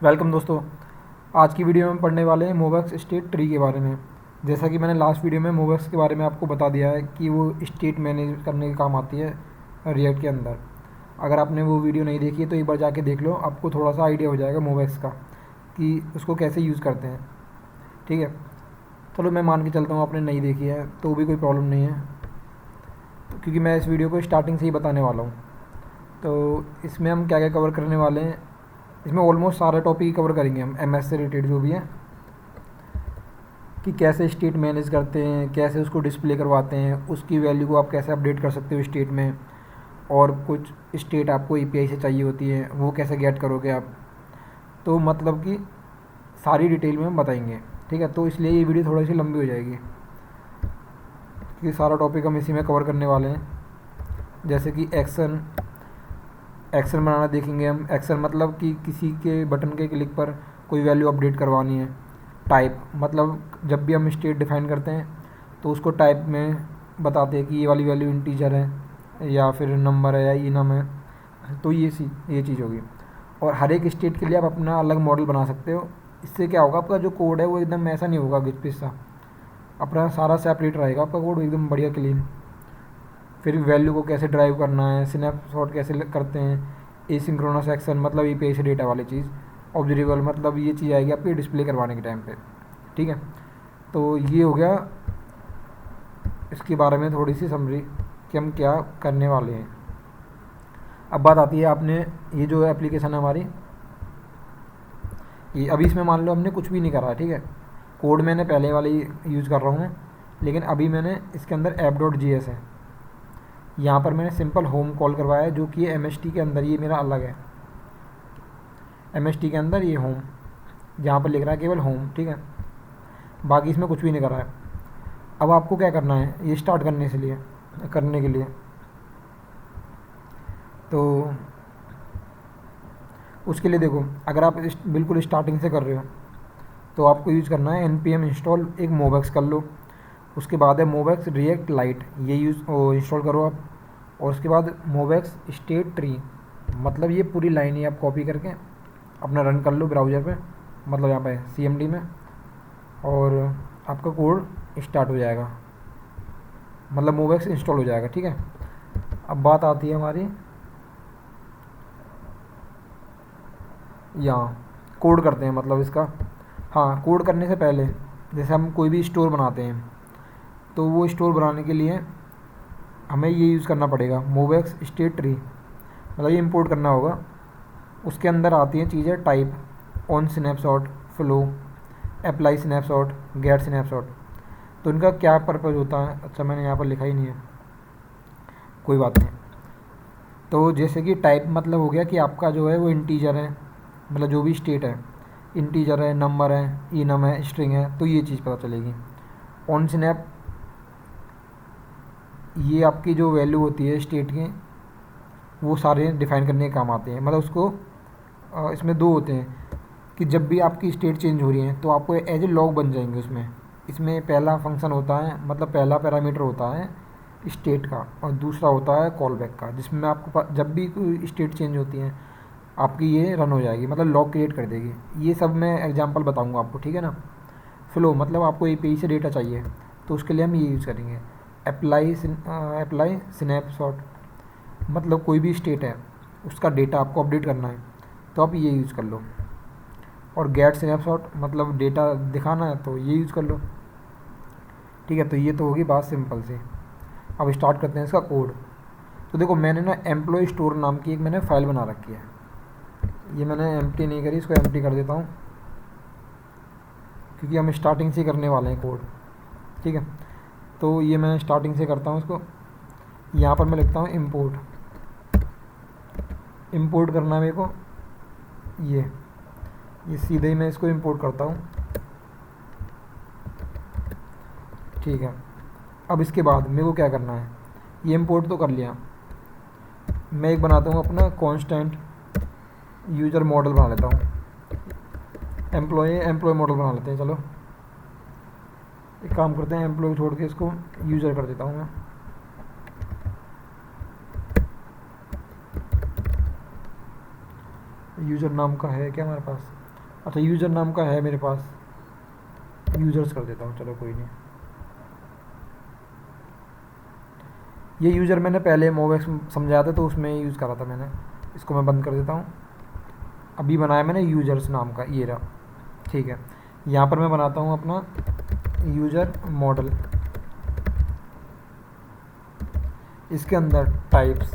Welcome दोस्तों। आज की वीडियो में पढ़ने वाले हैं मोवेक्स स्टेट ट्री के बारे में। जैसा कि मैंने लास्ट वीडियो में मोवेक्स के बारे में आपको बता दिया है कि वो स्टेट मैनेज करने के काम आती है रिएक्ट के अंदर। अगर आपने वो वीडियो नहीं देखी है तो एक बार जाके देख लो, आपको थोड़ा सा आइडिया हो जाएगा मोवेक्स का कि उसको कैसे यूज़ करते हैं। ठीक है, चलो मैं मान के चलता हूँ आपने नहीं देखी है तो भी कोई प्रॉब्लम नहीं है, क्योंकि मैं इस वीडियो को स्टार्टिंग से ही बताने वाला हूँ। तो इसमें हम क्या क्या कवर करने वाले हैं, इसमें ऑलमोस्ट सारे टॉपिक कवर करेंगे हम एमएस से रिलेटेड जो भी है, कि कैसे स्टेट मैनेज करते हैं, कैसे उसको डिस्प्ले करवाते हैं, उसकी वैल्यू को आप कैसे अपडेट कर सकते हो स्टेट में, और कुछ स्टेट आपको एपीआई से चाहिए होती है वो कैसे गेट करोगे आप। तो मतलब कि सारी डिटेल में हम बताएंगे। ठीक है, तो इसलिए ये वीडियो थोड़ी सी लंबी हो जाएगी क्योंकि सारा टॉपिक हम इसी में कवर करने वाले हैं। जैसे कि एक्शन एक्शन बनाना देखेंगे हम। एक्शन मतलब कि किसी के बटन के क्लिक पर कोई वैल्यू अपडेट करवानी है। टाइप मतलब जब भी हम स्टेट डिफाइन करते हैं तो उसको टाइप में बताते हैं कि ये वाली वैल्यू इंटीजर है या फिर नंबर है या इनम है। तो ये चीज़ होगी। और हर एक स्टेट के लिए आप अपना अलग मॉडल बना सकते हो। इससे क्या होगा, आपका जो कोड है वो एकदम ऐसा नहीं होगा घिस पिस सा, अपना सारा सेपरेट रहेगा आपका कोड एकदम बढ़िया क्लीन। फिर वैल्यू को कैसे ड्राइव करना है, स्नैपशॉट कैसे करते हैं, एसिंक्रोनस एक्शन मतलब यूपीआई से डेटा वाली चीज़, ऑब्जर्वेबल मतलब ये चीज़ आएगी आपकी डिस्प्ले करवाने के टाइम पे। ठीक है, तो ये हो गया इसके बारे में थोड़ी सी समरी कि हम क्या करने वाले हैं। अब बात आती है, आपने ये जो एप्लीकेशन है हमारी, ये अभी इसमें मान लो हमने कुछ भी नहीं करा है। ठीक है, कोड मैंने पहले वाली यूज़ कर रहा हूँ, लेकिन अभी मैंने इसके अंदर app.js है। यहाँ पर मैंने सिंपल होम कॉल करवाया है, जो कि एम एस टी के अंदर, ये मेरा अलग है। एम एस टी के अंदर ये होम, जहाँ पर लिख रहा है केवल होम। ठीक है, बाकी इसमें कुछ भी नहीं करा है। अब आपको क्या करना है ये स्टार्ट करने के लिए तो उसके लिए देखो, अगर आप बिल्कुल स्टार्टिंग से कर रहे हो तो आपको यूज़ करना है npm इंस्टॉल एक मोवेक्स कर लो। उसके बाद है मोवेक्स रिएक्ट लाइट, ये इंस्टॉल करो आप। और उसके बाद मोवेक्स स्टेट ट्री, मतलब ये पूरी लाइन ही आप कॉपी करके अपना रन कर लो ब्राउज़र पे, मतलब यहाँ पे सीएमडी में, और आपका कोड स्टार्ट हो जाएगा, मतलब मोवेक्स इंस्टॉल हो जाएगा। ठीक है, अब बात आती है हमारी यहाँ कोड करते हैं, मतलब इसका। हाँ, कोड करने से पहले जैसे हम कोई भी स्टोर बनाते हैं तो वो स्टोर बनाने के लिए हमें ये यूज़ करना पड़ेगा मोवेक्स स्टेट ट्री, मतलब ये इंपोर्ट करना होगा। उसके अंदर आती हैं चीज़ें type, on snapshot, flow, apply snapshot, get snapshot. तो इनका क्या पर्पज़ होता है, अच्छा मैंने यहाँ पर लिखा ही नहीं है, कोई बात नहीं। तो जैसे कि टाइप मतलब हो गया कि आपका जो है वो इंटीजर है, मतलब जो भी स्टेट है इंटीजर है, नंबर है, इनम है, स्ट्रिंग है, तो ये चीज़ पता चलेगी। ऑन स्नैप ये आपकी जो वैल्यू होती है स्टेट की, वो सारे डिफाइन करने के काम आते हैं। मतलब उसको इसमें दो होते हैं कि जब भी आपकी स्टेट चेंज हो रही है तो आपको एज ए लॉग बन जाएंगे उसमें। इसमें पहला फंक्शन होता है, मतलब पहला पैरामीटर होता है स्टेट का, और दूसरा होता है कॉल बैक का, जिसमें आपको जब भी कोई स्टेट चेंज होती है आपकी ये रन हो जाएगी, मतलब लॉग क्रिएट कर देगी। ये सब मैं एग्जांपल बताऊंगा आपको, ठीक है ना। फ्लो मतलब आपको एपीआई से डेटा चाहिए तो उसके लिए हम ये यूज़ करेंगे। अप्लाई स्नैपशॉट मतलब कोई भी स्टेट है उसका डेटा आपको अपडेट करना है तो आप ये यूज़ कर लो। और गेट स्नैपशॉट मतलब डेटा दिखाना है तो ये यूज़ कर लो। ठीक है, तो ये तो होगी बात सिंपल सी। अब स्टार्ट करते हैं इसका कोड। तो देखो, मैंने ना एम्प्लॉय स्टोर नाम की एक मैंने फ़ाइल बना रखी है। ये मैंने एम्प्टी नहीं करी, इसको एम्प्टी कर देता हूँ क्योंकि हम स्टार्टिंग से करने वाले हैं कोड। ठीक है, तो ये मैं स्टार्टिंग से करता हूँ इसको। यहाँ पर मैं लिखता हूँ इंपोर्ट करना है मेरे को। ये सीधे ही मैं इसको इंपोर्ट करता हूँ। ठीक है, अब इसके बाद मेरे को क्या करना है, ये इंपोर्ट तो कर लिया, मैं एक बनाता हूँ अपना कांस्टेंट यूज़र मॉडल बना लेता हूँ। एम्प्लॉय मॉडल बना लेते हैं। चलो एक काम करते हैं, एम्प्लॉय छोड़ के इसको यूज़र कर देता हूँ मैं। यूज़र नाम का है क्या हमारे पास, अच्छा यूज़र नाम का है मेरे पास, यूज़र्स कर देता हूँ, चलो कोई नहीं। ये यूज़र मैंने पहले मोवेक्स समझाया था तो उसमें यूज़ करा था मैंने, इसको मैं बंद कर देता हूँ। अभी बनाया मैंने यूज़र्स नाम का, ये रहा, ठीक है। यहाँ पर मैं बनाता हूँ अपना यूज़र मॉडल, इसके अंदर टाइप्स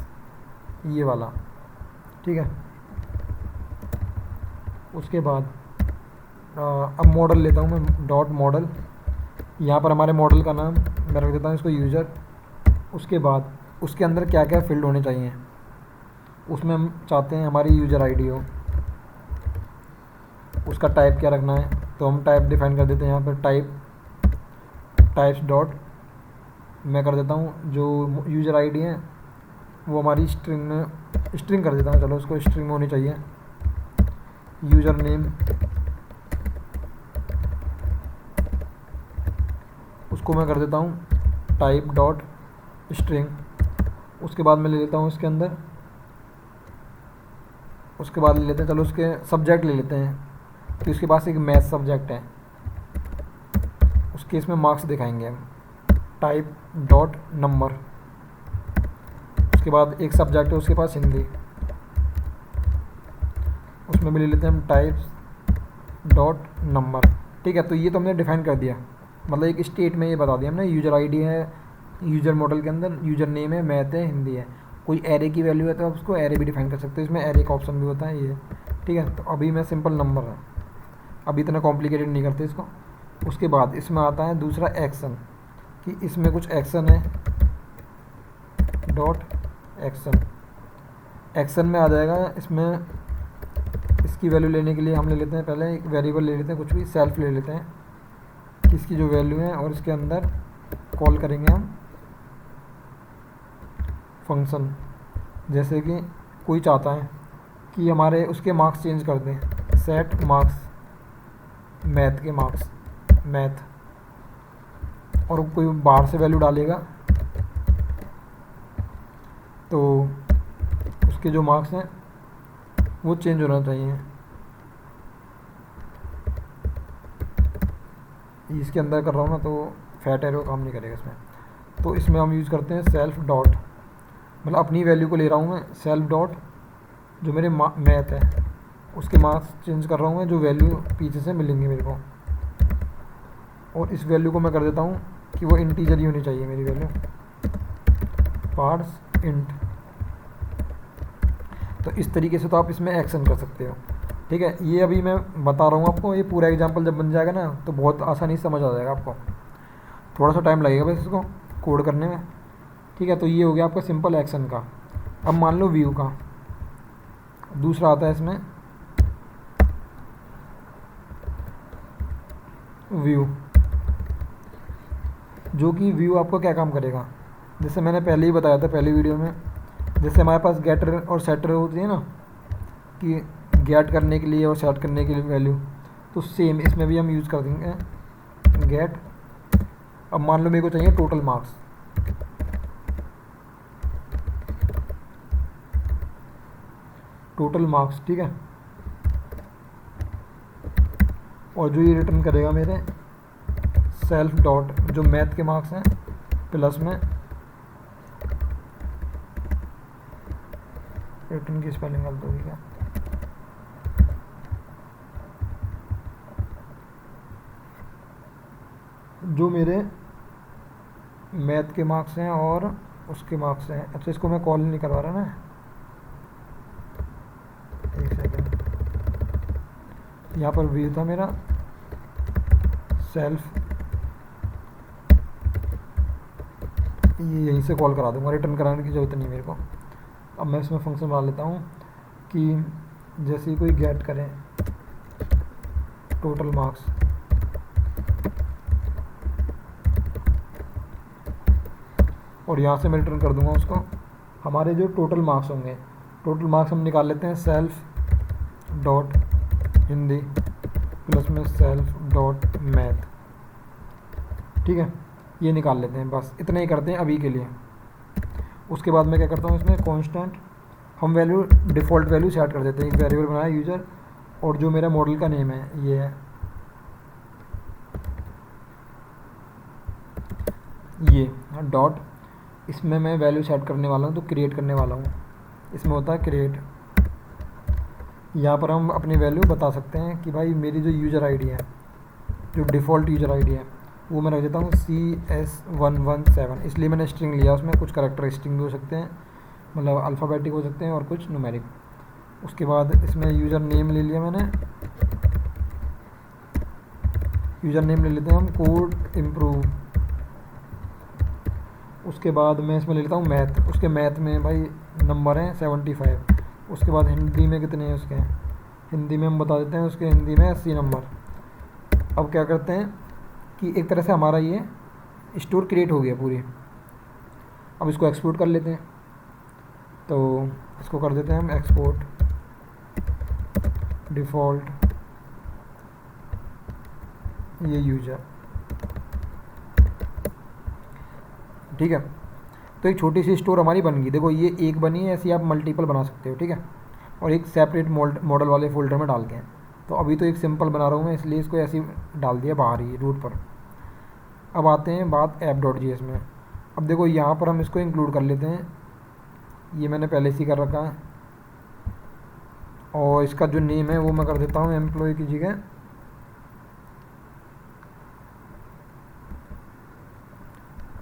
ये वाला, ठीक है। उसके बाद अब मॉडल लेता हूँ मैं, डॉट मॉडल, यहाँ पर हमारे मॉडल का नाम मैं रख देता हूँ इसको यूज़र। उसके बाद उसके अंदर क्या क्या फील्ड होने चाहिए, उसमें हम चाहते हैं हमारी यूज़र आईडी हो, उसका टाइप क्या रखना है, तो हम टाइप डिफाइन कर देते हैं यहाँ पर टाइप्स डॉट, मैं कर देता हूँ जो यूज़र आईडी है वो हमारी स्ट्रिंग कर देता हूँ, चलो उसको स्ट्रिंग होनी चाहिए। यूज़र नेम, उसको मैं कर देता हूँ टाइप डॉट स्ट्रिंग। उसके बाद मैं ले लेता हूँ इसके अंदर, उसके बाद ले लेते हैं, चलो उसके सब्जेक्ट ले लेते हैं, कि उसके पास एक मैथ सब्जेक्ट है, उसके इसमें मार्क्स दिखाएंगे हम, टाइप डॉट नंबर। उसके बाद एक सब्जेक्ट है उसके पास हिंदी, उसमें भी ले लेते हैं हम टाइप डॉट नंबर, ठीक है। तो ये तो हमने डिफाइन कर दिया, मतलब एक स्टेट में ये बता दिया हमने, यूज़र आईडी है यूज़र मॉडल के अंदर, यूज़र नेम है, मैथ है, हिंदी है। कोई एरे की वैल्यू है तो आप उसको एरे भी डिफाइन कर सकते हो, इसमें एरे का ऑप्शन भी होता है ये, ठीक है। तो अभी मैं सिंपल नंबर है, अभी इतना कॉम्प्लिकेटेड नहीं करते इसको। उसके बाद इसमें आता है दूसरा एक्शन, कि इसमें कुछ एक्शन है, डॉट एक्शन। एक्शन में आ जाएगा, इसमें इसकी वैल्यू लेने के लिए हम ले लेते हैं, पहले एक वेरिएबल ले लेते हैं, कुछ भी सेल्फ ले लेते हैं, कि इसकी जो वैल्यू है, और इसके अंदर कॉल करेंगे हम फंक्शन। जैसे कि कोई चाहता है कि हमारे उसके मार्क्स चेंज कर दें, सेट मार्क्स, मैथ के मार्क्स, मैथ, और कोई बाहर से वैल्यू डालेगा तो उसके जो मार्क्स हैं वो चेंज होना चाहिए। इसके अंदर कर रहा हूँ ना तो फैट एरो काम नहीं करेगा इसमें, तो इसमें हम यूज़ करते हैं सेल्फ डॉट, मतलब अपनी वैल्यू को ले रहा हूँ मैं, सेल्फ डॉट जो मेरे मैथ है उसके मार्क्स चेंज कर रहा हूँ मैं, जो वैल्यू पीछे से मिलेंगी मेरे को, और इस वैल्यू को मैं कर देता हूँ कि वो इंटीजर ही होनी चाहिए मेरी वैल्यू, पार्स इंट। तो इस तरीके से तो आप इसमें एक्शन कर सकते हो, ठीक है। ये अभी मैं बता रहा हूँ आपको, ये पूरा एग्जांपल जब बन जाएगा ना तो बहुत आसानी से समझ आ जाएगा आपको, थोड़ा सा टाइम लगेगा बस इसको कोड करने में, ठीक है। तो ये हो गया आपका सिंपल एक्शन का। अब मान लो व्यू का दूसरा आता है इसमें, व्यू, जो कि व्यू आपको क्या काम करेगा, जैसे मैंने पहले ही बताया था पहली वीडियो में, जैसे हमारे पास गेटर और सेटर होती है ना, कि गेट करने के लिए और सेट करने के लिए वैल्यू, तो सेम इसमें भी हम यूज़ कर देंगे गेट। अब मान लो मेरे को चाहिए टोटल मार्क्स, टोटल मार्क्स, ठीक है। और जो ये रिटर्न करेगा मेरे सेल्फ डॉट जो मैथ के मार्क्स हैं प्लस में, रिटर्न की स्पेलिंग गलत होगी क्या, जो मेरे मैथ के मार्क्स हैं और उसके मार्क्स हैं। अच्छा इसको मैं कॉल नहीं करवा रहा ना, एक सेकेंड, यहाँ पर व्यू था मेरा सेल्फ, ये यहीं से कॉल करा दूँगा, रिटर्न कराने की ज़रूरत नहीं मेरे को। अब मैं इसमें फंक्शन बना लेता हूँ कि जैसे ही कोई गेट करें टोटल मार्क्स, और यहाँ से मैं रिटर्न कर दूँगा उसको हमारे जो टोटल मार्क्स होंगे। टोटल मार्क्स हम निकाल लेते हैं सेल्फ डॉट हिंदी प्लस में सेल्फ डॉट मैथ, ठीक है। ये निकाल लेते हैं, बस इतना ही करते हैं अभी के लिए। उसके बाद मैं क्या करता हूँ, इसमें कांस्टेंट हम वैल्यू डिफ़ॉल्ट वैल्यू सेट कर देते हैं, एक वेरिएबल बनाया यूज़र, और जो मेरा मॉडल का नेम है ये है, ये डॉट, इसमें मैं वैल्यू सेट करने वाला हूँ, तो क्रिएट करने वाला हूँ। इसमें होता है क्रिएट। यहाँ पर हम अपनी वैल्यू बता सकते हैं कि भाई मेरी जो यूज़र आईडी है, जो डिफ़ॉल्ट यूज़र आईडी है, वो मैं रख देता हूँ CS117। इसलिए मैंने स्ट्रिंग लिया, उसमें कुछ करैक्टर स्ट्रिंग भी हो सकते हैं, मतलब अल्फ़ाबेटिक हो सकते हैं और कुछ न्यूमेरिक। उसके बाद इसमें यूज़र नेम ले लिया मैंने, यूज़र नेम ले लेते हैं हम कोड इम्प्रूव। उसके बाद मैं इसमें ले लेता हूँ मैथ, उसके मैथ में भाई नंबर हैं 75। उसके बाद हिंदी में कितने हैं उसके, हिंदी में हम बता देते हैं उसके हिंदी में 80 नंबर। अब क्या करते हैं कि एक तरह से हमारा ये स्टोर क्रिएट हो गया पूरी। अब इसको एक्सपोर्ट कर लेते हैं, तो इसको कर देते हैं हम एक्सपोर्ट डिफ़ॉल्ट ये यूज़र, ठीक है। तो एक छोटी सी स्टोर हमारी बन गई। देखो ये एक बनी है, ऐसी आप मल्टीपल बना सकते हो, ठीक है। और एक सेपरेट मॉडल वाले फोल्डर में डाल के, तो अभी तो एक सिंपल बना रहा हूँ मैं, इसलिए इसको ऐसे ही डाल दिया बाहर ही रूट पर। अब आते हैं बात app.js में। अब देखो यहाँ पर हम इसको इंक्लूड कर लेते हैं, ये मैंने पहले से ही कर रखा है। और इसका जो नेम है वो मैं कर देता हूँ एम्प्लॉय की जगह।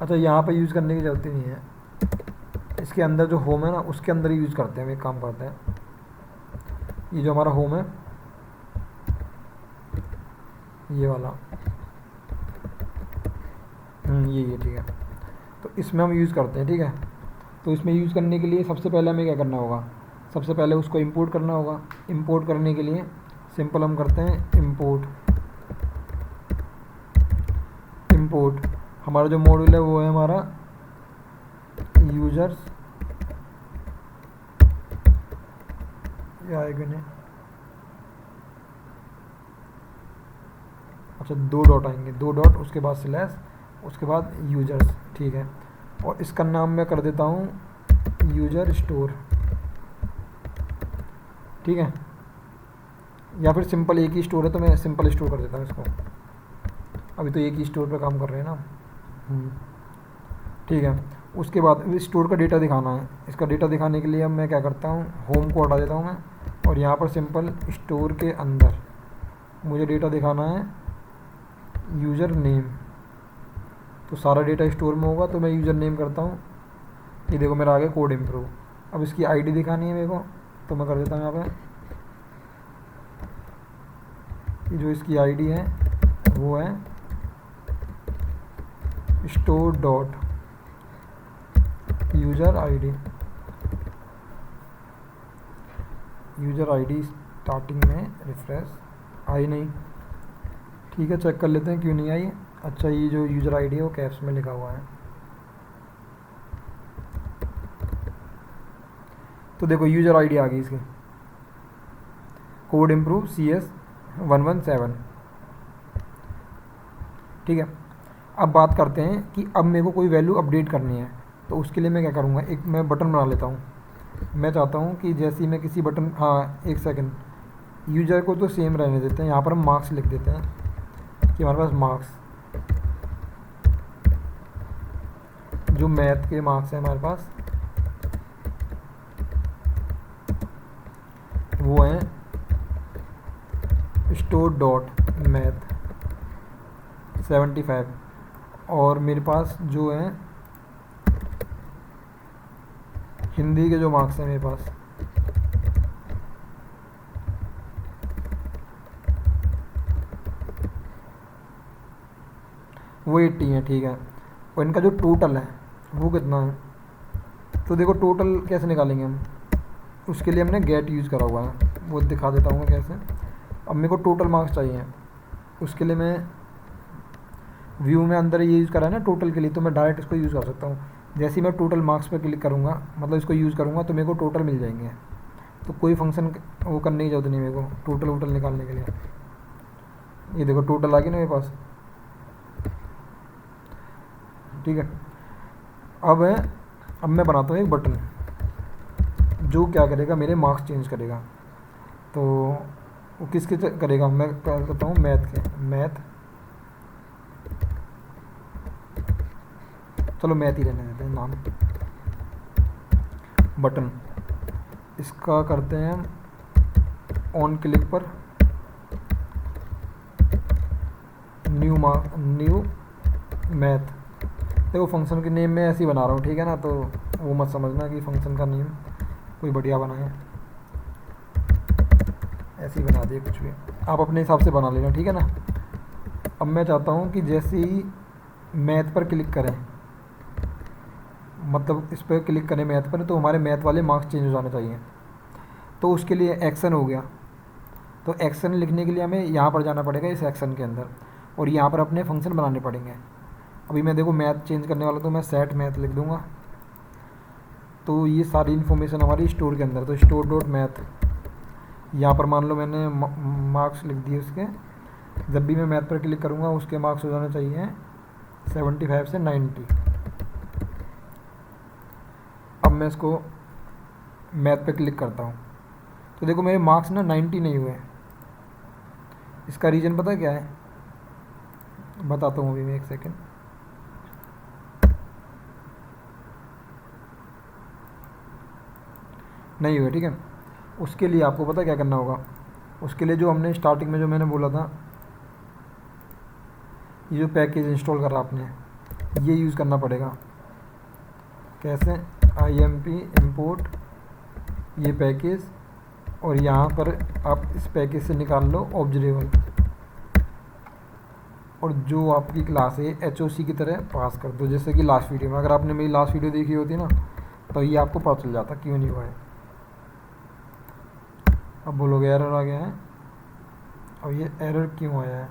अच्छा, यहाँ पर यूज़ करने की ज़रूरत ही नहीं है, इसके अंदर जो होम है ना उसके अंदर ही यूज़ करते हैं। हम एक काम करते हैं, ये जो हमारा होम है ये वाला, ये ठीक है, तो इसमें हम यूज़ करते हैं, ठीक है। तो इसमें यूज़ करने के लिए सबसे पहले हमें क्या करना होगा, सबसे पहले उसको इंपोर्ट करना होगा। इंपोर्ट करने के लिए सिंपल हम करते हैं इंपोर्ट हमारा जो मॉड्यूल है वो है हमारा यूजर्स, ये आएगा नहीं, अच्छा 2 डॉट आएंगे, 2 डॉट, उसके बाद स्लैश, उसके बाद यूजर्स, ठीक है। और इसका नाम मैं कर देता हूँ यूजर स्टोर, ठीक है। या फिर सिंपल एक ही स्टोर है तो मैं सिंपल स्टोर कर देता हूँ इसको, अभी तो एक ही स्टोर पर काम कर रहे हैं ना, ठीक है। उसके बाद स्टोर का डेटा दिखाना है, इसका डेटा दिखाने के लिए अब मैं क्या करता हूँ, होम को हटा देता हूँ मैं, और यहाँ पर सिंपल स्टोर के अंदर मुझे डेटा दिखाना है यूज़र नेम। तो सारा डेटा स्टोर में होगा, तो मैं यूज़र नेम करता हूँ, ये देखो मेरा आ गया कोड इम्प्रूव। अब इसकी आईडी दिखानी है मेरे को, तो मैं कर देता हूँ यहाँ पे, ये जो इसकी आईडी है वो है store dot user ID starting में रिफ्रेश आई नहीं, ठीक है, चेक कर लेते हैं क्यों नहीं आई। अच्छा, ये जो यूज़र आईडी है वो कैप्स में लिखा हुआ है, तो देखो यूज़र आईडी आ गई इसकी, कोड इम्प्रूव CS117, ठीक है। अब बात करते हैं कि अब मेरे को कोई वैल्यू अपडेट करनी है, तो उसके लिए मैं क्या करूँगा, एक मैं बटन बना लेता हूँ। मैं चाहता हूँ कि जैसे ही मैं किसी बटन, हाँ एक सेकंड, यूज़र को तो सेम रहने देते हैं, यहाँ पर हम मार्क्स लिख देते हैं कि हमारे पास मार्क्स, जो मैथ के मार्क्स हैं हमारे पास वो हैं स्टोर डॉट मैथ 75, और मेरे पास जो है हिंदी के जो मार्क्स हैं मेरे पास वो 80 हैं, ठीक है। और इनका जो टोटल है वो कितना है, तो देखो टोटल कैसे निकालेंगे हम, उसके लिए हमने गेट यूज़ करा हुआ है, वो दिखा देता हूँ मैं कैसे। अब मेरे को टोटल मार्क्स चाहिए, उसके लिए मैं व्यू में अंदर ये यूज़ करा है ना टोटल के लिए, तो मैं डायरेक्ट इसको यूज़ कर सकता हूँ। जैसे ही मैं टोटल मार्क्स पर क्लिक करूँगा, मतलब इसको यूज़ करूँगा, तो मेरे को टोटल मिल जाएंगे, तो कोई फंक्शन वो करने की जरूरत नहीं मेरे को टोटल वोटल निकालने के लिए। ये देखो टोटल आ गया ना मेरे पास, ठीक है। अब मैं बनाता हूँ एक बटन जो क्या करेगा, मेरे मार्क्स चेंज करेगा। तो वो किसके करेगा, मैं करता हूँ मैथ के, मैथ, चलो मैथ ही रहने देते हैं नाम, बटन, इसका करते हैं हम ऑन क्लिक पर न्यू मैथ। देखो फंक्शन के नेम में ऐसे ही बना रहा हूँ, ठीक है ना, तो वो मत समझना कि फंक्शन का नेम कोई बढ़िया बनाए, ऐसे ही बना दिए, कुछ भी आप अपने हिसाब से बना लेना, ठीक है ना। अब मैं चाहता हूँ कि जैसे ही मैथ पर क्लिक करें, मतलब इस पर क्लिक करें मैथ पर, तो हमारे मैथ वाले मार्क्स चेंज हो जाने चाहिए। तो उसके लिए एक्शन हो गया, तो एक्शन लिखने के लिए हमें यहाँ पर जाना पड़ेगा इस एक्शन के अंदर, और यहाँ पर अपने फंक्शन बनाने पड़ेंगे। अभी मैं देखो मैथ चेंज करने वाला, तो मैं सेट मैथ लिख दूँगा, तो ये सारी इन्फॉर्मेशन हमारी स्टोर के अंदर, तो स्टोर डॉट मैथ, यहाँ पर मान लो मैंने मार्क्स लिख दिए उसके, जब भी मैं मैथ पर क्लिक करूँगा उसके मार्क्स हो जाने चाहिए 75 से 90। अब मैं इसको मैथ पे क्लिक करता हूँ, तो देखो मेरे मार्क्स ना 90 नहीं हुए। इसका रीज़न पता क्या है, बताता हूँ अभी मैं, एक सेकेंड। नहीं हुए, ठीक है। उसके लिए आपको पता क्या करना होगा, उसके लिए जो हमने स्टार्टिंग में जो मैंने बोला था, ये जो पैकेज इंस्टॉल करा आपने, ये यूज़ करना पड़ेगा। कैसे, IMP इंपोर्ट ये पैकेज, और यहाँ पर आप इस पैकेज से निकाल लो ऑब्जर्वेबल, और जो आपकी क्लास है HOC की तरह पास कर दो, जैसे कि लास्ट वीडियो में। अगर आपने मेरी लास्ट वीडियो देखी होती ना, तो ये आपको पता चल जाता क्यों नहीं हुआ है। अब बोलोगे एरर आ गया है, अब ये एरर क्यों आया है,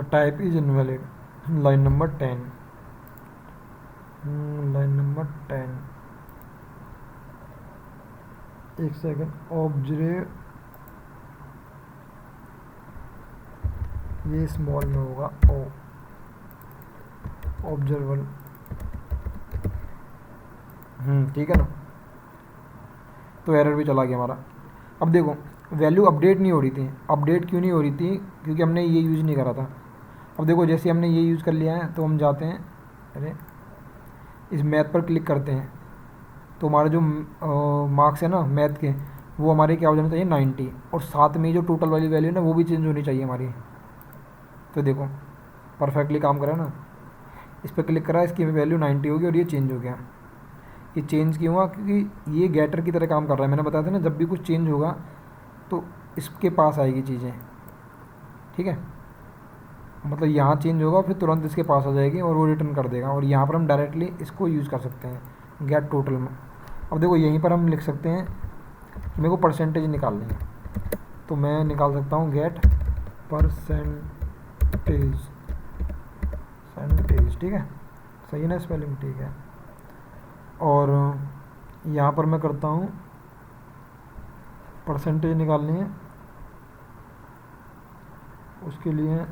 type is invalid, line number 10, line number 10, एक सेकेंड, ये स्मॉल में होगा, ऑब्जर्वेबल, ठीक है ना। तो एरर भी चला गया हमारा। अब देखो वैल्यू अपडेट नहीं हो रही थी, अपडेट क्यों नहीं हो रही थी, क्योंकि हमने ये यूज़ नहीं करा था। अब देखो जैसे हमने ये यूज़ कर लिया है, तो हम जाते हैं, अरे इस मैथ पर क्लिक करते हैं, तो हमारे जो मार्क्स है ना मैथ के, वो हमारे क्या हो जाने चाहिए 90, और साथ में जो टोटल वाली वैल्यू है ना, वो भी चेंज होनी चाहिए हमारी। तो देखो परफेक्टली काम करा ना, इस पर क्लिक करा, इसकी वैल्यू 90 होगी, और ये चेंज हो गया। ये चेंज क्यों हुआ, क्योंकि ये गेटर की तरह काम कर रहा है। मैंने बताया था ना, जब भी कुछ चेंज होगा तो इसके पास आएगी चीज़ें, ठीक है। मतलब यहाँ चेंज होगा, फिर तुरंत इसके पास आ जाएगी और वो रिटर्न कर देगा, और यहाँ पर हम डायरेक्टली इसको यूज़ कर सकते हैं गेट टोटल में। अब देखो यहीं पर हम लिख सकते हैं, मेरे को परसेंटेज निकालनी है, तो मैं निकाल सकता हूँ गेट परसेंटेज, ठीक है, सही है ना स्पेलिंग, ठीक है। और यहाँ पर मैं करता हूँ परसेंटेज निकालनी है, उसके लिए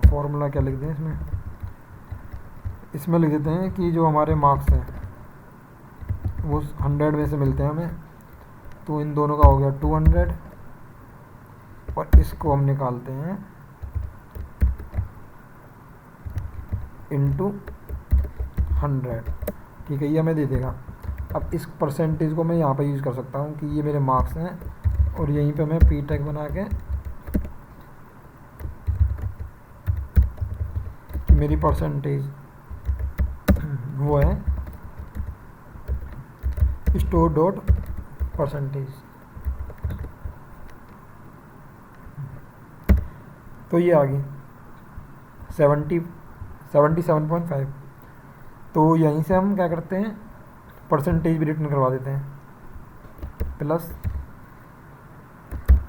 फॉर्मूला क्या लिख दें इसमें लिख देते हैं कि जो हमारे मार्क्स हैं वो 100 में से मिलते हैं हमें, तो इन दोनों का हो गया 200, और इसको हम निकालते हैं इंटू 100, ठीक है, ये हमें दे देगा। अब इस परसेंटेज को मैं यहाँ पे यूज़ कर सकता हूँ कि ये मेरे मार्क्स हैं, और यहीं पे मैं पी टैग बना के कि मेरी परसेंटेज वो है स्टोर डॉट परसेंटेज, तो ये आ गई 77.5। तो यहीं से हम क्या करते हैं, परसेंटेज भी रिटर्न करवा देते हैं, प्लस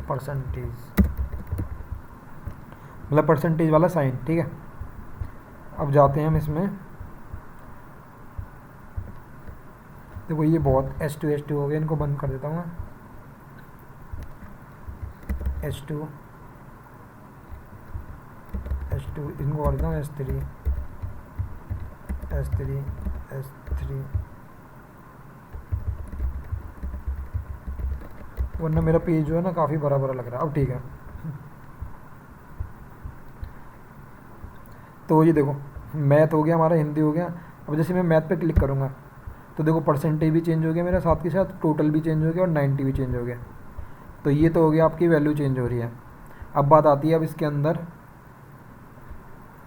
परसेंटेज, मतलब परसेंटेज वाला साइन, ठीक है। अब जाते हैं हम इसमें, देखो ये बहुत H2 हो गया, इनको बंद कर देता हूँ मैं, H2 इनको कर देता हूँ S3 S3 वरना मेरा पेज जो है ना काफ़ी बड़ा बड़ा लग रहा है। अब ठीक है। तो ये देखो, मैथ हो गया हमारा, हिंदी हो गया। अब जैसे मैं मैथ पे क्लिक करूँगा तो देखो परसेंटेज भी चेंज हो गया मेरा, साथ के साथ टोटल भी चेंज हो गया और 90 भी चेंज हो गया। तो ये तो हो गया आपकी वैल्यू चेंज हो रही है। अब बात आती है अब इसके अंदर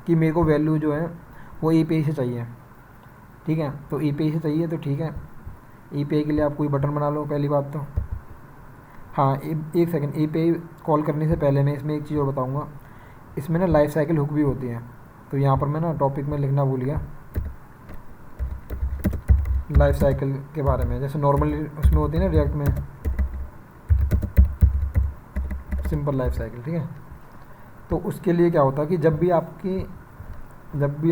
कि मेरे को वैल्यू जो है वो API से चाहिए। ठीक है, तो API से चाहिए तो ठीक है, API के लिए आप कोई बटन बना लो पहली बात तो। हाँ, एक सेकंड, API कॉल करने से पहले मैं इसमें एक चीज़ और बताऊँगा। इसमें ना लाइफ साइकिल हुक भी होती है। तो यहाँ पर मैं ना टॉपिक में लिखना भूल गया लाइफ साइकिल के बारे में। जैसे नॉर्मली उसमें होती है ना रिएक्ट में सिंपल लाइफ साइकिल, ठीक है। तो उसके लिए क्या होता है कि जब भी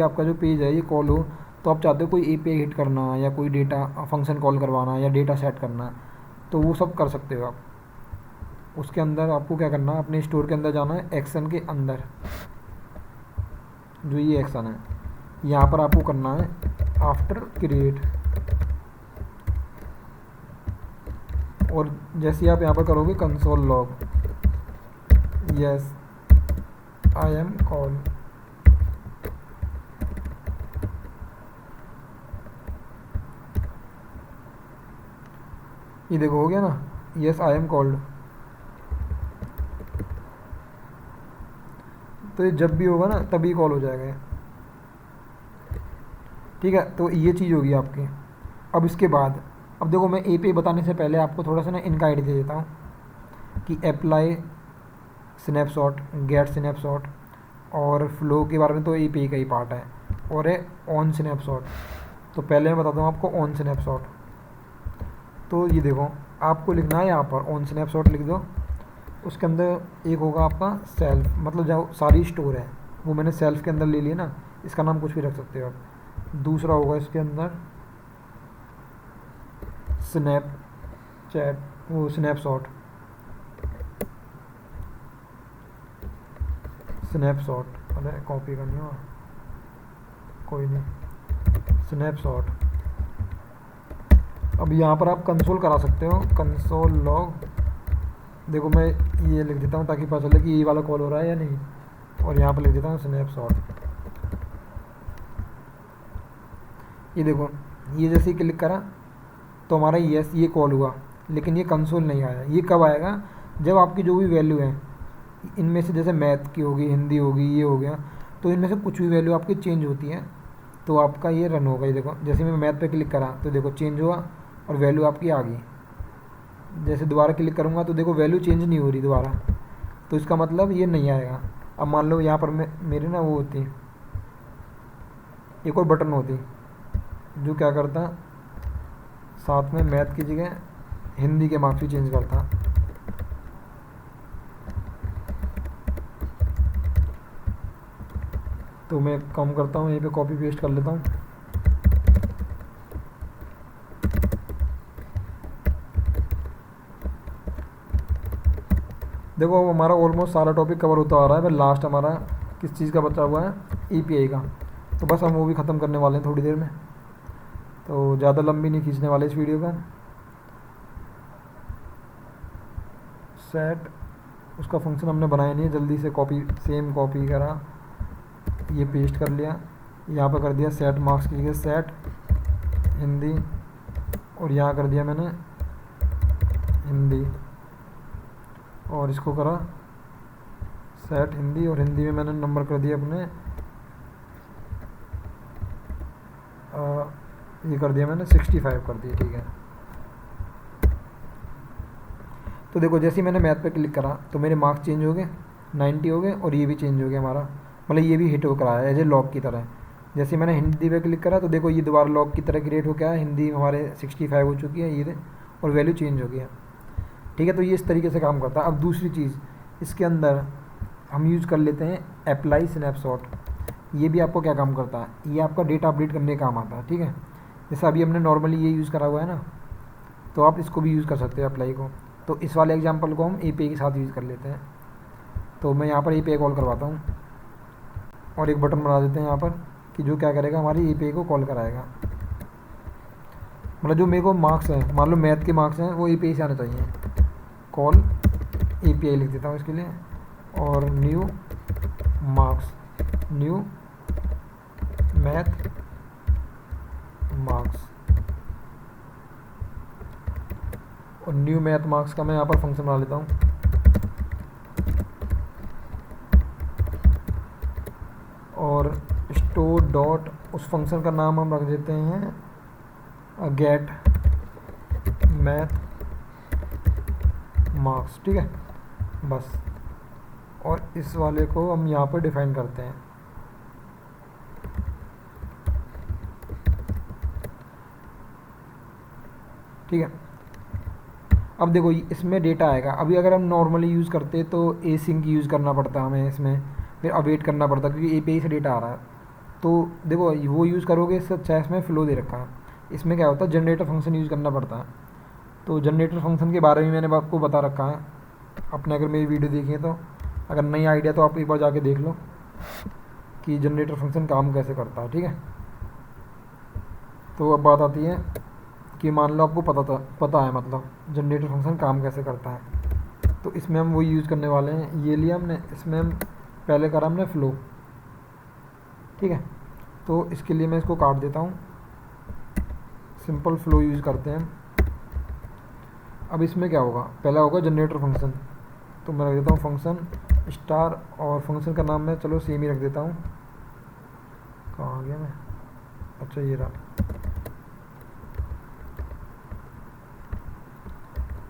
आपका जो पेज है ये कॉल हो, तो आप चाहते हो कोई API हिट करना या कोई डेटा फंक्शन कॉल करवाना या डेटा सेट करना, तो वो सब कर सकते हो आप। उसके अंदर आपको क्या करना है, अपने स्टोर के अंदर जाना है, एक्शन के अंदर जो ये एक्शन है यहाँ पर आपको करना है आफ्टर क्रिएट। और जैसे आप यहाँ पर करोगे console log yes I am call, ये देखो हो गया ना, यस आई एम कॉल्ड। तो ये जब भी होगा ना तभी कॉल हो जाएगा ये। ठीक है, तो ये चीज़ होगी आपकी। अब इसके बाद अब देखो, मैं API बताने से पहले आपको थोड़ा सा ना इनका आइडिया दे देता हूँ कि अप्लाई स्नैपशॉट, गेट स्नैपशॉट और फ्लो के बारे में तो API का ही पार्ट है, और है ऑन स्नैपशॉट। तो पहले मैं बताता हूँ आपको ऑन स्नैपशॉट। तो ये देखो, आपको लिखना है यहाँ पर ऑन स्नैपशॉट लिख दो। उसके अंदर एक होगा आपका सेल्फ, मतलब जो सारी स्टोर है वो मैंने सेल्फ के अंदर ले लिया ना, इसका नाम कुछ भी रख सकते हो आप। दूसरा होगा इसके अंदर स्नैपचैट, वो स्नैपशॉट, अरे कॉपी करनी हो कोई नहीं, स्नैपशॉट। अब यहाँ पर आप कंसोल करा सकते हो, कंसोल लॉग। देखो मैं ये लिख देता हूँ ताकि पता चले कि ये वाला कॉल हो रहा है या नहीं, और यहाँ पर लिख देता हूँ स्नैपशॉट। ये देखो, ये जैसे ही क्लिक करा तो हमारा यस ये कॉल हुआ, लेकिन ये कंसोल नहीं आया। ये कब आएगा, जब आपकी जो भी वैल्यू है इनमें से, जैसे मैथ की होगी, हिंदी होगी, ये हो गया, तो इनमें से कुछ भी वैल्यू आपकी चेंज होती है तो आपका ये रन होगा। ये देखो, जैसे मैं मैथ पे क्लिक करा तो देखो चेंज हुआ और वैल्यू आपकी आ गई। जैसे दोबारा क्लिक करूँगा तो देखो वैल्यू चेंज नहीं हो रही दोबारा, तो इसका मतलब ये नहीं आएगा। अब मान लो यहाँ पर मेरे ना वो होती, एक और बटन होती जो क्या करता, साथ में मैथ की जगह हिंदी के मार्क्स भी चेंज करता। तो मैं काम करता हूँ, यहीं पे कॉपी पेस्ट कर लेता हूँ। देखो अब हमारा ऑलमोस्ट सारा टॉपिक कवर होता आ रहा है। पर लास्ट हमारा किस चीज़ का बचा हुआ है, API का। तो बस हम वो भी ख़त्म करने वाले हैं थोड़ी देर में, तो ज़्यादा लंबी नहीं खींचने वाले इस वीडियो का। सेट, उसका फंक्शन हमने बनाया नहीं है, जल्दी से कॉपी, सेम कॉपी करा, ये पेस्ट कर लिया, यहाँ पर कर दिया सेट मार्क्स की जगह सेट हिंदी, और यहाँ कर दिया मैंने हिंदी, और इसको करा सेट हिंदी, और हिंदी में मैंने नंबर कर दिया अपने ये कर दिया मैंने 65 कर दिया। ठीक है, तो देखो जैसे ही मैंने मैथ पे क्लिक करा तो मेरे मार्क्स चेंज हो गए, 90 हो गए, और ये भी चेंज हो गया हमारा, मतलब ये भी हिट हो कर आया एज ए लॉग की तरह। जैसे मैंने हिंदी पे क्लिक करा तो देखो ये दोबारा लॉग की तरह क्रिएट हो गया है, हिंदी हमारे 65 हो चुकी है ये, और वैल्यू चेंज हो गया। ठीक है, तो ये इस तरीके से काम करता है। अब दूसरी चीज़ इसके अंदर हम यूज़ कर लेते हैं अप्लाई स्नैपशॉट। ये भी आपको क्या काम करता है, ये आपका डेटा अपडेट करने का काम आता है। ठीक है, जैसे अभी हमने नॉर्मली ये यूज़ करा हुआ है ना, तो आप इसको भी यूज़ कर सकते हैं अप्लाई को। तो इस वाले एग्जांपल को हम API के साथ यूज़ कर लेते हैं। तो मैं यहाँ पर API कॉल करवाता हूँ, और एक बटन बना देते हैं यहाँ पर कि जो क्या करेगा, हमारी API को कॉल कराएगा। मतलब जो मेरे को मार्क्स हैं, मान लो मैथ के मार्क्स हैं, वो API से आने चाहिए। कॉल API लिख देता हूँ इसके लिए, और new marks, new math marks, और न्यू मैथ मार्क्स का मैं यहाँ पर फंक्शन बना लेता हूँ। और स्टोर डॉट, उस फंक्शन का नाम हम रख देते हैं गेट मैथ मार्क्स, ठीक है बस। और इस वाले को हम यहाँ पर डिफाइन करते हैं। ठीक है, अब देखो इसमें डेटा आएगा। अभी अगर हम नॉर्मली यूज़ करते तो एसिंक यूज़ करना पड़ता हमें इसमें, फिर अवेट करना पड़ता क्योंकि API से डेटा आ रहा है। तो देखो वो यूज़ करोगे, इससे अच्छा इसमें फ़्लो दे रखा है। इसमें क्या होता है, जनरेटर फंक्शन यूज़ करना पड़ता है। तो जनरेटर फंक्शन के बारे में मैंने आपको बता रखा है। आपने अगर मेरी वीडियो देखी है तो अगर नहीं आइडिया तो आप एक बार जाके देख लो कि जनरेटर फंक्शन काम कैसे करता है। ठीक है, तो अब बात आती है कि मान लो आपको पता है मतलब जनरेटर फंक्शन काम कैसे करता है। तो इसमें हम वो यूज़ करने वाले हैं, ये लिया हमने, इसमें हम पहले करा हमने फ़्लो। ठीक है, तो इसके लिए मैं इसको काट देता हूँ, सिंपल फ़्लो यूज़ करते हैं। अब इसमें क्या होगा, पहला होगा जनरेटर फंक्शन, तो मैं रख देता हूँ फंक्शन स्टार, और फंक्शन का नाम मैं चलो सेम ही रख देता हूँ। कहाँ आ गया मैं, अच्छा ये रहा,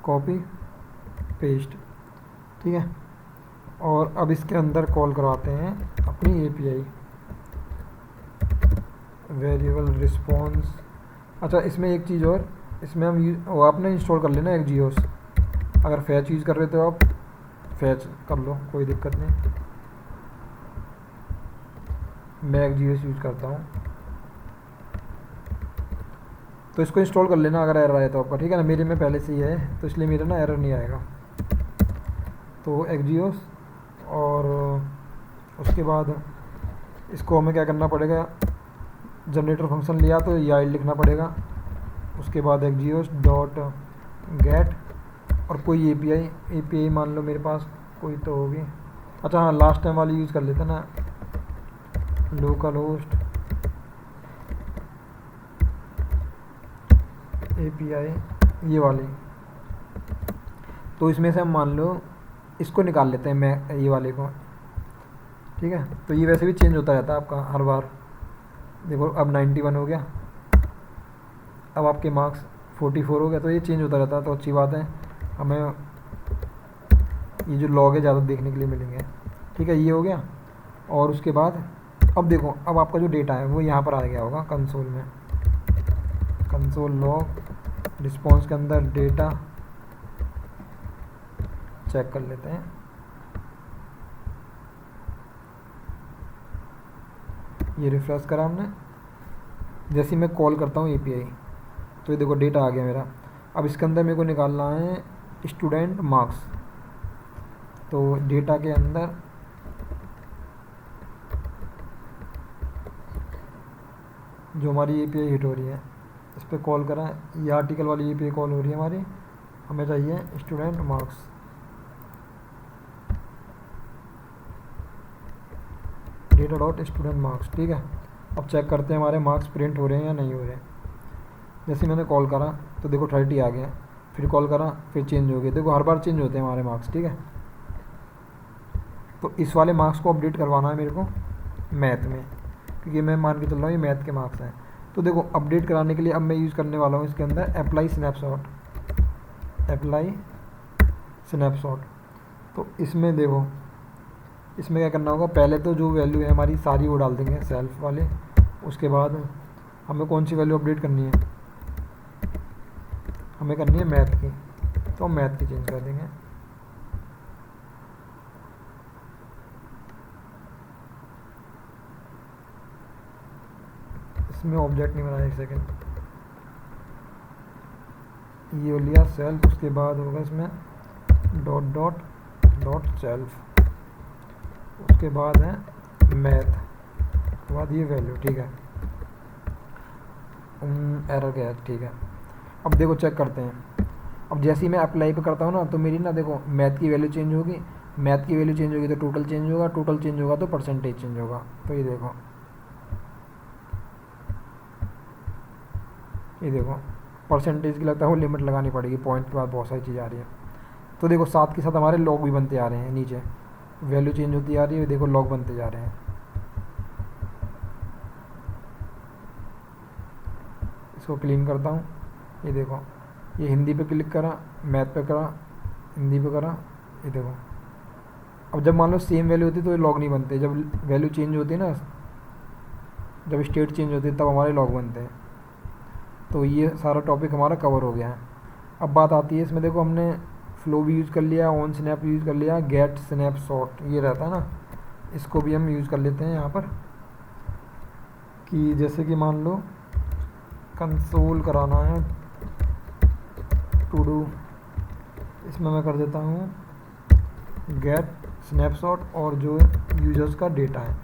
कॉपी पेस्ट। ठीक है, और अब इसके अंदर कॉल करवाते हैं अपनी API वेरिएबल रिस्पॉन्स। अच्छा इसमें एक चीज़ और, इसमें हम वो आपने इंस्टॉल कर लेना एक्जियोस। अगर फैच यूज़ कर रहे हो तो आप फैच कर लो, कोई दिक्कत नहीं। मैं एक्जियोस यूज़ करता हूँ, तो इसको इंस्टॉल कर लेना अगर एरर आए तो आपका। ठीक है ना, मेरे में पहले से ही है तो इसलिए मेरा ना एरर नहीं आएगा। तो एक्जियोस, और उसके बाद इसको हमें क्या करना पड़ेगा, जनरेटर फंक्शन लिया तो याइड लिखना पड़ेगा। उसके बाद एक्जियोस डॉट गेट, और कोई API मान लो मेरे पास कोई तो होगी। अच्छा हाँ, लास्ट टाइम वाली यूज़ कर लेते ना, लोकल होस्ट API, ये वाली। तो इसमें से हम मान लो इसको निकाल लेते हैं, मैं ये वाले को। ठीक है, तो ये वैसे भी चेंज होता रहता है आपका हर बार। देखो अब 91 हो गया, अब आपके मार्क्स 44 हो गया, तो ये चेंज होता रहता है। तो अच्छी बात है, हमें ये जो लॉग है ज़्यादा देखने के लिए मिलेंगे। ठीक है, ये हो गया। और उसके बाद अब देखो, अब आपका जो डेटा है वो यहाँ पर आ गया होगा कंसोल में, कंसोल लॉग रिस्पॉन्स के अंदर डेटा चेक कर लेते हैं। ये रिफ्रेश करा हमने, जैसे मैं कॉल करता हूँ API तो ये देखो डेटा आ गया मेरा। अब इसके अंदर मेरे को निकालना है स्टूडेंट मार्क्स। तो डेटा के अंदर जो हमारी API हिट हो रही है इस पर कॉल करा, ये आर्टिकल वाली API कॉल हो रही है हमारी, हमें चाहिए student marks. Data dot student marks. ठीक है, अब चेक करते हैं हमारे मार्क्स प्रिंट हो रहे हैं या नहीं हो रहे हैं। जैसे मैंने कॉल करा तो देखो 30 आ गया, फिर कॉल करा फिर चेंज हो गया। देखो हर बार चेंज होते हैं हमारे मार्क्स। ठीक है, तो इस वाले मार्क्स को अपडेट करवाना है मेरे को मैथ में, क्योंकि मैं मान के चल रहा हूँ ये मैथ के मार्क्स हैं। तो देखो अपडेट कराने के लिए अब मैं यूज़ करने वाला हूँ इसके अंदर अप्लाई स्नैपशॉट, अप्लाई स्नैपशॉट। तो इसमें देखो, इसमें क्या करना होगा, पहले तो जो वैल्यू है हमारी सारी वो डाल देंगे सेल्फ वाले। उसके बाद हमें कौन सी वैल्यू अपडेट करनी है, हमें करनी है मैथ की, तो हम मैथ की चेंज कर देंगे। इसमें ऑब्जेक्ट नहीं बनाया, एक सेकेंड, ये लिया सेल्फ, उसके बाद होगा इसमें डॉट डॉट डॉट सेल्फ, उसके बाद है मैथ, उसके बाद ये वैल्यू। ठीक है, एरर गया। ठीक है, अब देखो चेक करते हैं। अब जैसे ही मैं अप्लाई पे करता हूँ ना, तो मेरी ना देखो मैथ की वैल्यू चेंज होगी, मैथ की वैल्यू चेंज होगी तो टोटल चेंज होगा, टोटल चेंज होगा तो परसेंटेज चेंज होगा। तो ये देखो परसेंटेज की लगता है वो लिमिट लगानी पड़ेगी, पॉइंट के बाद बहुत सारी चीज़ आ रही है। तो देखो साथ के साथ हमारे लॉग भी बनते आ रहे हैं, नीचे वैल्यू चेंज होती आ रही है, देखो लॉग बनते जा रहे हैं। इसको क्लीन करता हूँ। ये देखो ये हिंदी पे क्लिक करा, मैथ पे करा, हिंदी पे करा, ये देखो। अब जब मान लो सेम वैल्यू होती है तो ये लॉग नहीं बनते, जब वैल्यू चेंज होती है ना, जब स्टेट चेंज होती है तब हमारे लॉग बनते हैं। तो ये सारा टॉपिक हमारा कवर हो गया है। अब बात आती है इसमें, देखो हमने फ्लो भी यूज़ कर लिया, ऑन स्नैप यूज़ कर लिया, गेट स्नैपशॉट ये रहता है ना, इसको भी हम यूज़ कर लेते हैं यहाँ पर। कि जैसे कि मान लो कंसोल कराना है टू डू, इसमें मैं कर देता हूँ गेट स्नैपशॉट, और जो यूजर्स का डेटा है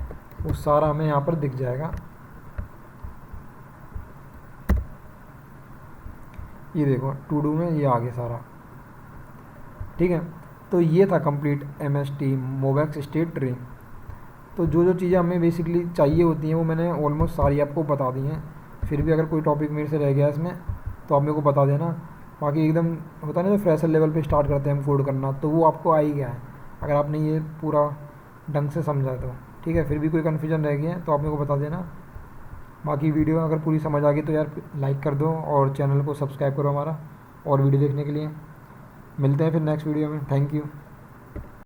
वो सारा हमें यहाँ पर दिख जाएगा। ये देखो टू डू में ये आगे सारा, ठीक है। तो ये था कंप्लीट MST मोबैक्स स्टेट ट्री। तो जो जो चीज़ें हमें बेसिकली चाहिए होती हैं वो मैंने ऑलमोस्ट सारी आपको बता दी हैं। फिर भी अगर कोई टॉपिक मेरे से रह गया इसमें तो आप मेरे को बता देना। बाकी एकदम होता है ना, तो फ्रेशर लेवल पे स्टार्ट करते हैं हम कोड करना, तो वो आपको आ ही गया है अगर आपने ये पूरा ढंग से समझा तो, ठीक है। फिर भी कोई कन्फ्यूजन रह गया है तो आप मेरे को बता देना। बाकी वीडियो अगर पूरी समझ आ गई तो यार लाइक कर दो और चैनल को सब्सक्राइब करो हमारा, और वीडियो देखने के लिए। मिलते हैं फिर नेक्स्ट वीडियो में। Thank you.